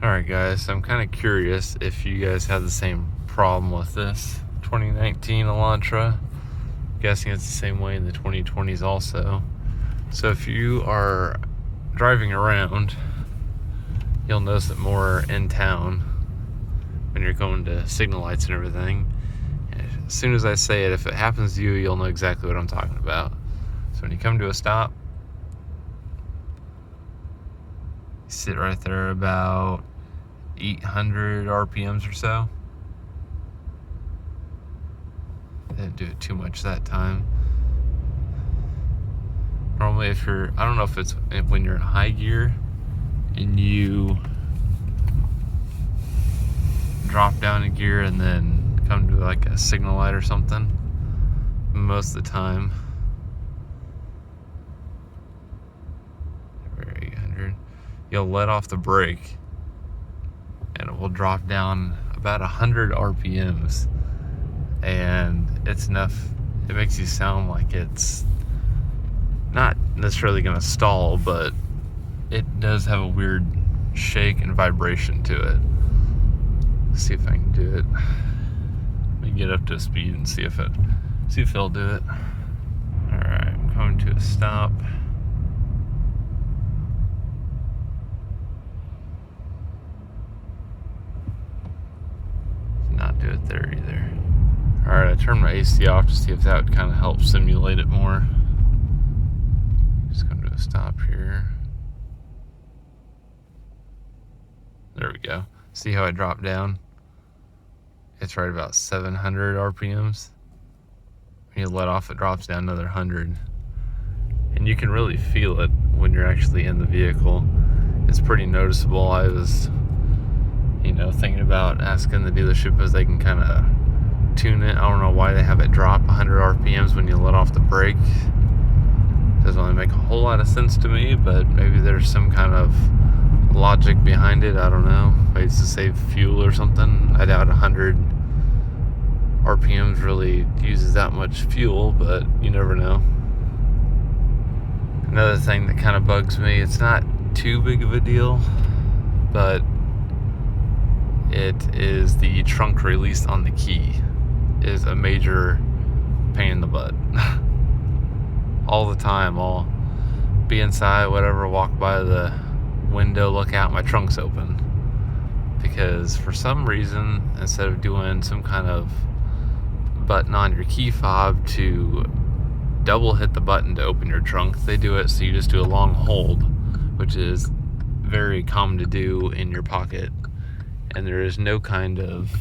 Alright guys, I'm kind of curious if you guys have the same problem with this 2019 Elantra. I'm guessing it's the same way in the 2020s also. So if you are driving around, you'll notice it more in town when you're going to signal lights and everything. And as soon as I say it, if it happens to you, you'll know exactly what I'm talking about. So when you come to a stop, you sit right there about 800 RPMs or so. Didn't do it too much that time. Normally if you're, I don't know if it's when you're in high gear and you drop down a gear and then come to like a signal light or something. Most of the time, 800, you'll let off the brake and it will drop down about 100 RPMs, and it's enough, it makes you sound like it's not necessarily gonna stall, but it does have a weird shake and vibration to it. Let's see if I can do it. Let me get up to speed and see if it'll do it. Alright, I'm coming to a stop. Not do it there either. Alright, I turned my AC off to see if that would kind of help simulate it more. Just come to a stop here. There we go. See how I dropped down? It's right about 700 RPMs. When you let off, it drops down another 100. And you can really feel it when you're actually in the vehicle. It's pretty noticeable. I was, thinking about asking the dealership if they can kind of tune it. I don't know why they have it drop 100 RPMs when you let off the brake. Doesn't really make a whole lot of sense to me, but maybe there's some kind of logic behind it. I don't know. Maybe it's to save fuel or something. I doubt 100 RPMs really uses that much fuel, but you never know. Another thing that kind of bugs me, it's not too big of a deal, but it is the trunk release on the key is a major pain in the butt. All the time, I'll be inside, whatever, walk by the window, look out, my trunk's open. Because for some reason, instead of doing some kind of button on your key fob to double hit the button to open your trunk, they do it so you just do a long hold, which is very common to do in your pocket. And there is no kind of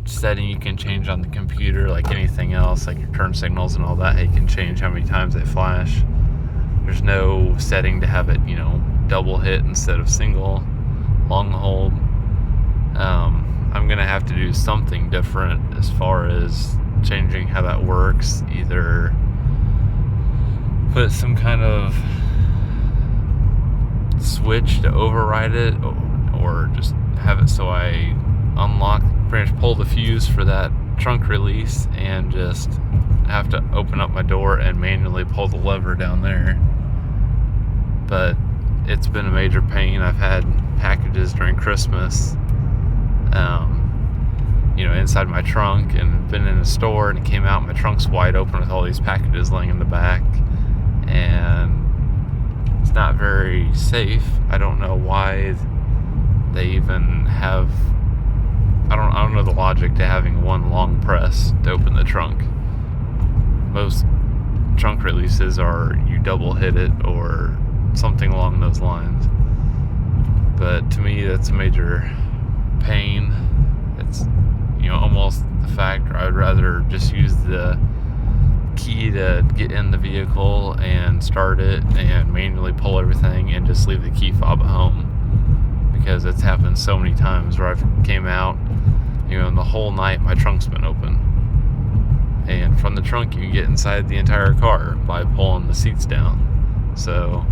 setting you can change on the computer like anything else, like your turn signals and all that. You can change how many times they flash. There's no setting to have it, double hit instead of single, long hold. I'm gonna have to do something different as far as changing how that works. Either put some kind of switch to override it, or just have it so I unlock, pretty much pull the fuse for that trunk release and just have to open up my door and manually pull the lever down there. But it's been a major pain. I've had packages during Christmas, inside my trunk, and been in a store and it came out, my trunk's wide open with all these packages laying in the back, and it's not very safe. I don't know why they even have, I don't know the logic to having one long press to open the trunk. Most trunk releases are you double hit it or something along those lines. But to me, that's a major pain. It's, almost the factor. I would rather just use the key to get in the vehicle and start it and manually pull everything and just leave the key fob at home. Because it's happened so many times where I've came out, and the whole night my trunk's been open. And from the trunk you can get inside the entire car by pulling the seats down. So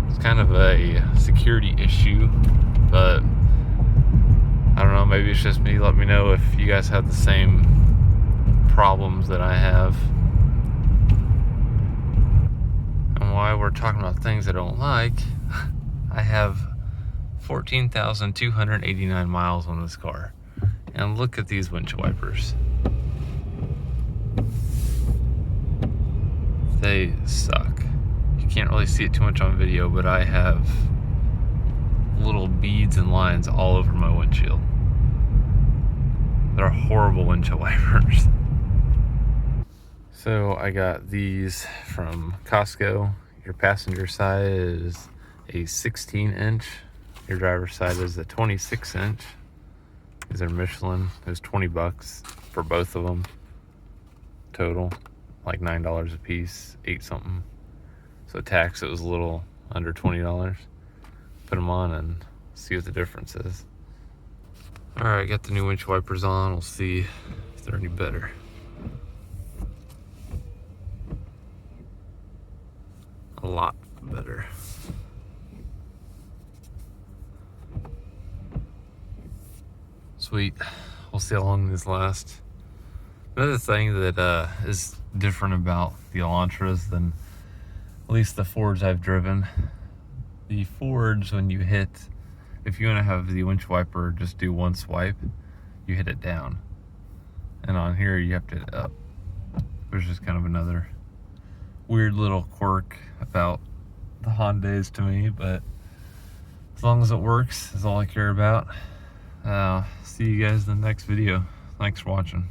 it's kind of a security issue, but I don't know, maybe it's just me. Let me know if you guys have the same problems that I have. And while we're talking about things I don't like, I have 14,289 miles on this car. And look at these windshield wipers. They suck. You can't really see it too much on video, but I have little beads and lines all over my windshield. They're horrible windshield wipers. So I got these from Costco. Your passenger side is a 16-inch. Your driver's side is a 26-inch. These are Michelin. It was $20 for both of them total, like $9 a piece, 8 something. So tax, it was a little under $20. Put them on and see what the difference is. All right, got the new windshield wipers on. We'll see if they're any better. A lot better. Sweet. We'll see how long these last. Another thing that is different about the Elantras than at least the Fords I've driven. The Fords, when you hit, if you want to have the windshield wiper just do one swipe, you hit it down. And on here, you have to hit it up. Which is kind of another weird little quirk about the Hyundais to me, but as long as it works is all I care about. See you guys in the next video. Thanks for watching.